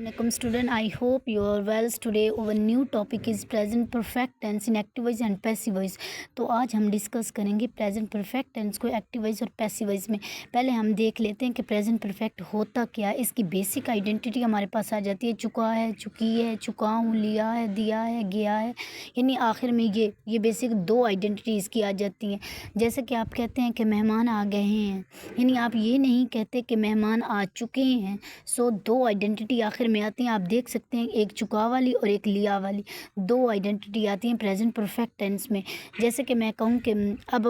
Welcome student, I hope you are well. Today our new topic is present perfect tense in active voice and passive voice. तो आज हम discuss करेंगे present perfect tense को active voice और passive voice में। पहले हम देख लेते हैं कि प्रेजेंट परफेक्ट होता क्या है। इसकी बेसिक आइडेंटिटी हमारे पास आ जाती है, चुका है, चुकी है, चुका हूँ, लिया है, दिया है, गया है, यानी आखिर में ये बेसिक दो आइडेंटिटी इसकी आ जाती हैं। जैसे कि आप कहते हैं कि मेहमान आ गए हैं, यानी आप ये नहीं कहते कि मेहमान आ चुके हैं। सो दो आइडेंटिटी आखिर में आती हैं। आप देख सकते हैं एक चुका वाली और एक लिया वाली दो आइडेंटिटी आती हैं प्रेजेंट परफेक्ट टेंस में। जैसे कि मैं कहूँ कि अब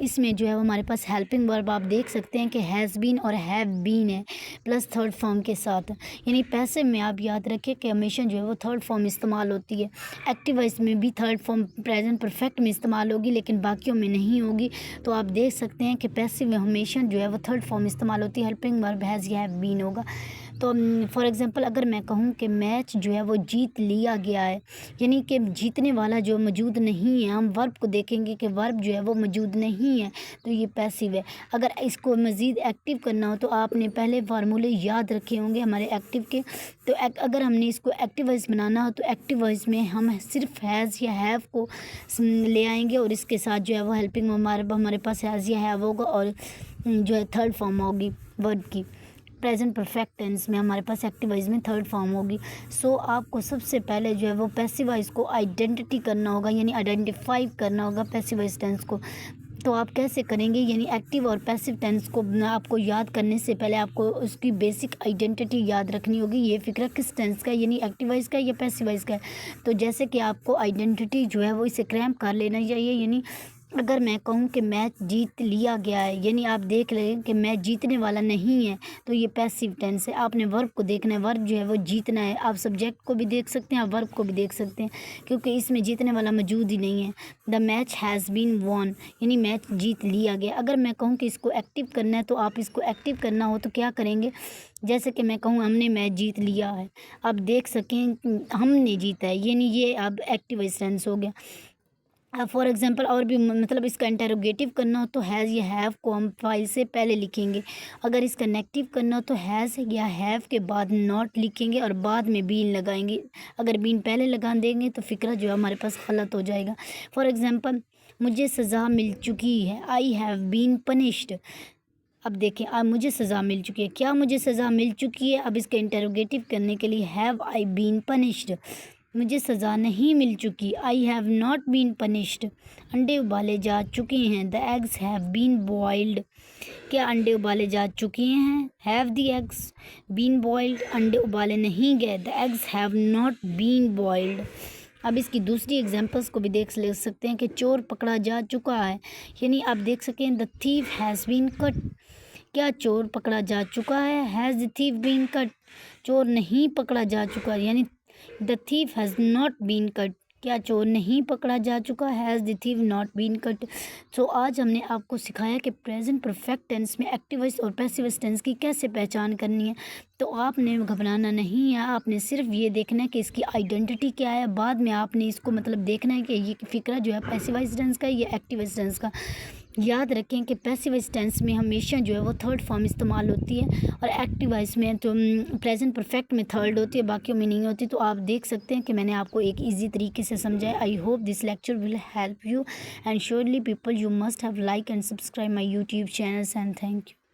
इसमें जो है हमारे पास हेल्पिंग वर्ब आप देख सकते हैं कि हैज़ बीन और हैव बीन है प्लस थर्ड फॉर्म के साथ। यानी पैसिव में आप याद रखें कि हमेशा जो है वो थर्ड फॉर्म इस्तेमाल होती है। एक्टिव वॉइस में भी थर्ड फॉर्म प्रेजेंट परफेक्ट में इस्तेमाल होगी लेकिन बाकियों में नहीं होगी। तो आप देख सकते हैं कि पैसिव में हमेशा जो है वो थर्ड फॉर्म इस्तेमाल होती है, हेल्पिंग वर्ब हैज़ या हैव बीन होगा। तो फॉर एग्ज़ाम्पल अगर मैं कहूँ कि मैच जो है वो जीत लिया गया है, यानी कि जीतने वाला जो मौजूद नहीं है, हम वर्ब को देखेंगे कि वर्ब जो है वो मौजूद नहीं है, तो ये पैसिव है। अगर इसको मज़ीद एक्टिव करना हो तो आपने पहले फार्मूले याद रखे होंगे हमारे एक्टिव के। तो अगर हमने इसको एक्टिव वॉइस बनाना हो तो एक्टिव वॉइस में हम सिर्फ हैज़ या हैव को ले आएंगे और इसके साथ जो है वो हेल्पिंग हमारे पास हैज़ या हैव होगा और जो है थर्ड फॉर्म होगी वर्ब की। प्रेजेंट परफेक्ट टेंस में हमारे पास एक्टिव वॉइस में थर्ड फॉर्म होगी। सो आपको सबसे पहले जो है वो पैसिव वॉइस को आइडेंटिटी करना होगा, यानी आइडेंटिफाई करना होगा पैसिव वॉइस टेंस को। तो आप कैसे करेंगे, यानी एक्टिव और पैसिव टेंस को आपको याद करने से पहले आपको उसकी बेसिक आइडेंटिटी याद रखनी होगी। ये फिक्र किस टेंस का है, यानी एक्टिव वॉइस का है या पैसिव वॉइस का है। तो जैसे कि आपको आइडेंटिटी जो है वो इसे क्रैम्प कर लेना चाहिए। यानी अगर मैं कहूँ कि मैच जीत लिया गया है, यानी आप देख लें कि मैच जीतने वाला नहीं है, तो ये पैसिव टेंस है। आपने वर्ब को देखना है, वर्ब जो है वो जीतना है। आप सब्जेक्ट को भी देख सकते हैं, आप वर्ब को भी देख सकते हैं, क्योंकि इसमें जीतने वाला मौजूद ही नहीं है। The match has been won, यानी मैच जीत लिया गया। अगर मैं कहूँ कि इसको एक्टिव करना है तो आप इसको एक्टिव करना हो तो क्या करेंगे, जैसे कि मैं कहूँ हमने मैच जीत लिया है, आप देख सकें हमने जीता है, यानी ये अब एक्टिव वॉइस टेंस हो गया। फॉर एग्ज़ाम्पल और भी मतलब इसका इंटरोगेटिव करना हो तो हैज़ या हैव को हम फाइल से पहले लिखेंगे। अगर इसका नेगेटिव करना हो तो हैज़ या हैव के बाद नॉट लिखेंगे और बाद में बीन लगाएंगे। अगर बीन पहले लगा देंगे तो फ़िक्रा जो है हमारे पास गलत हो जाएगा। फॉर एग्ज़ाम्पल मुझे सज़ा मिल चुकी है, आई हैव बीन पनिश्ड। अब देखें अब मुझे सज़ा मिल चुकी है, क्या मुझे सज़ा मिल चुकी है। अब इसका इंटरोगेटिव करने के लिए हैव आई बीन पनिश्ड, मुझे सज़ा नहीं मिल चुकी, I have not been punished. अंडे उबाले जा चुके हैं, the eggs have been boiled, क्या अंडे उबाले जा चुके हैं। Have the eggs been boiled, अंडे उबाले नहीं गए, the eggs have not been boiled. अब इसकी दूसरी एग्जांपल्स को भी ले सकते हैं कि चोर पकड़ा जा चुका है, यानी आप देख सकें the thief has been caught, क्या चोर पकड़ा जा चुका है। Has the thief been caught, चोर नहीं पकड़ा जा चुका, यानी the thief has not been caught, क्या चोर नहीं पकड़ा जा चुका। Has the thief not been caught. So आज हमने आपको सिखाया कि प्रेजेंट परफेक्ट टेंस में एक्टिव वॉइस और पैसिव वॉइस टेंस की कैसे पहचान करनी है। तो आपने घबराना नहीं है, आपने सिर्फ ये देखना है कि इसकी आइडेंटिटी क्या है। बाद में आपने इसको मतलब देखना है कि ये फिक्रा जो है पैसिव वॉइस टेंस का या एक्टिव वॉइस टेंस का। याद रखें कि पैसिव वॉइस टेंस में हमेशा जो है वो थर्ड फॉर्म इस्तेमाल होती है और एक्टिव वॉइस में तो प्रेजेंट परफेक्ट में थर्ड होती है, बाकियों में नहीं होती। तो आप देख सकते हैं कि मैंने आपको एक इजी तरीके से समझाया। I hope this lecture will help you and surely people you must have like and subscribe my YouTube channels and thank you.